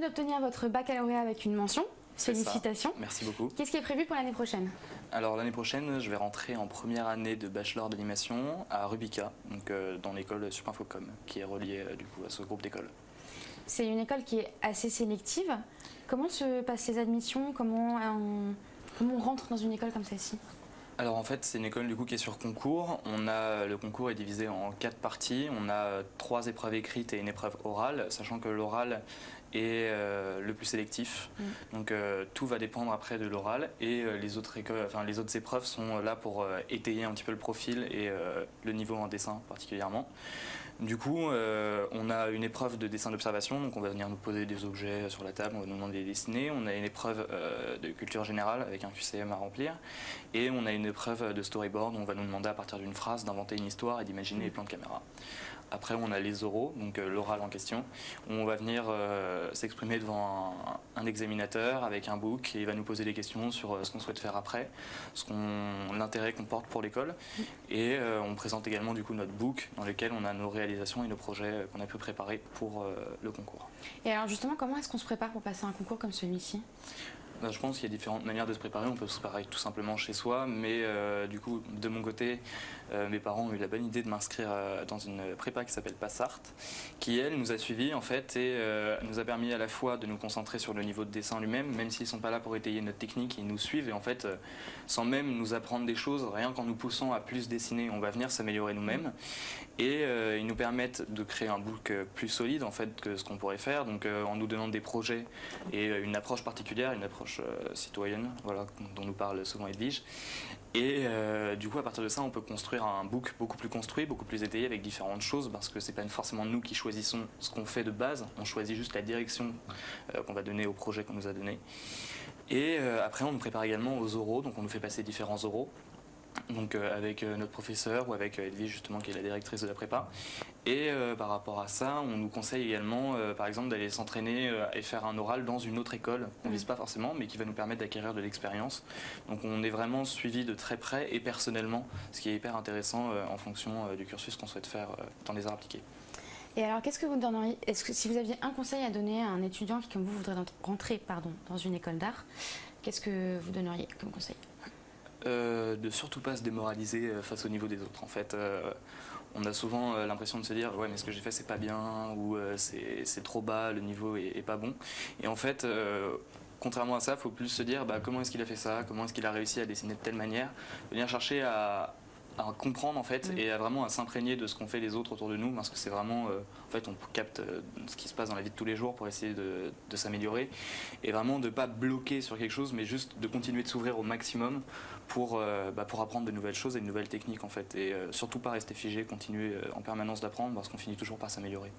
d'obtenir votre baccalauréat avec une mention. Félicitations. Merci beaucoup. Qu'est-ce qui est prévu pour l'année prochaine? Alors l'année prochaine, je vais rentrer en première année de bachelor d'animation à Rubica, donc dans l'école Supinfocom, qui est reliée du coup à ce groupe d'écoles. C'est une école qui est assez sélective. Comment se passent les admissions? Comment on rentre dans une école comme celle-ci? Alors en fait, c'est une école du coup qui est sur concours. Le concours est divisé en 4 parties. On a 3 épreuves écrites et une épreuve orale, sachant que l'oral est le plus sélectif. Donc tout va dépendre après de l'oral et les autres épreuves sont là pour étayer un petit peu le profil et le niveau en dessin particulièrement. Du coup, on a une épreuve de dessin d'observation, donc on va venir nous poser des objets sur la table, on va nous demander de les dessiner. On a une épreuve de culture générale avec un QCM à remplir. Et on a une épreuve de storyboard où on va nous demander à partir d'une phrase d'inventer une histoire et d'imaginer les plans de caméra. Après, on a les oraux, donc l'oral en question, où on va venir s'exprimer devant un examinateur avec un book et il va nous poser des questions sur ce qu'on souhaite faire après, l'intérêt qu'on porte pour l'école. Et on présente également du coup notre book dans lequel on a nos réalisations et nos projets qu'on a pu préparer pour le concours. Et alors justement, comment est-ce qu'on se prépare pour passer un concours comme celui-ci? Je pense qu'il y a différentes manières de se préparer. On peut se préparer tout simplement chez soi, mais du coup, de mon côté, mes parents ont eu la bonne idée de m'inscrire dans une prépa qui s'appelle Passart, qui elle nous a suivis en fait et nous a permis à la fois de nous concentrer sur le niveau de dessin lui-même, même s'ils ne sont pas là pour étayer notre technique, ils nous suivent et en fait, sans même nous apprendre des choses, rien qu'en nous poussant à plus dessiner, on va venir s'améliorer nous-mêmes. Et ils nous permettent de créer un book plus solide en fait que ce qu'on pourrait faire, donc en nous donnant des projets et une approche particulière, une approche citoyenne, voilà, dont nous parle souvent Edwige. Et du coup, à partir de ça, on peut construire un book beaucoup plus construit, beaucoup plus étayé avec différentes choses, parce que c'est pas forcément nous qui choisissons ce qu'on fait de base, on choisit juste la direction qu'on va donner au projet qu'on nous a donné. Et après, on nous prépare également aux oraux, donc on nous fait passer différents oraux. Donc avec notre professeur ou avec Edwige justement qui est la directrice de la prépa. Et par rapport à ça, on nous conseille également par exemple d'aller s'entraîner et faire un oral dans une autre école qu'on ne vise pas forcément mais qui va nous permettre d'acquérir de l'expérience. Donc on est vraiment suivi de très près et personnellement, ce qui est hyper intéressant en fonction du cursus qu'on souhaite faire dans les arts appliqués. Et alors qu'est-ce que vous donneriez, si vous aviez un conseil à donner à un étudiant qui comme vous voudrait rentrer dans une école d'art, qu'est-ce que vous donneriez comme conseil? De surtout pas se démoraliser face au niveau des autres. En fait, on a souvent l'impression de se dire ouais mais ce que j'ai fait c'est pas bien ou c'est trop bas, le niveau est pas bon. Et en fait, contrairement à ça, il faut plus se dire comment est-ce qu'il a fait ça, comment est-ce qu'il a réussi à dessiner de telle manière, venir chercher à comprendre en fait et à s'imprégner de ce qu'ont fait les autres autour de nous parce que c'est vraiment en fait on capte ce qui se passe dans la vie de tous les jours pour essayer de s'améliorer et vraiment de pas bloquer sur quelque chose mais juste de continuer de s'ouvrir au maximum pour apprendre de nouvelles choses et de nouvelles techniques en fait et surtout pas rester figé, continuer en permanence d'apprendre parce qu'on finit toujours par s'améliorer.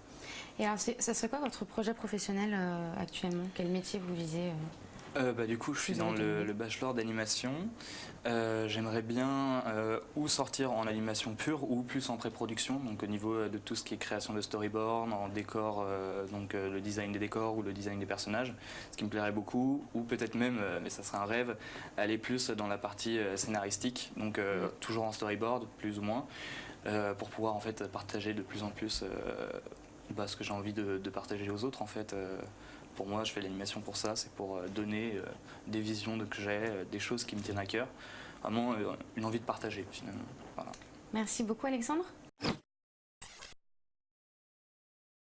Et alors ça serait quoi votre projet professionnel actuellement? Quel métier vous visez du coup, je suis dans le bachelor d'animation. J'aimerais bien ou sortir en animation pure ou plus en pré-production, donc au niveau de tout ce qui est création de storyboard, en décor, donc le design des décors ou le design des personnages, ce qui me plairait beaucoup, ou peut-être même, mais ça serait un rêve, aller plus dans la partie scénaristique, donc toujours en storyboard, plus ou moins, pour pouvoir en fait partager de plus en plus ce que j'ai envie de partager aux autres en fait. Pour moi, je fais l'animation pour ça, c'est pour donner des visions que j'ai, des choses qui me tiennent à cœur. Vraiment une envie de partager finalement. Voilà. Merci beaucoup Alexandre.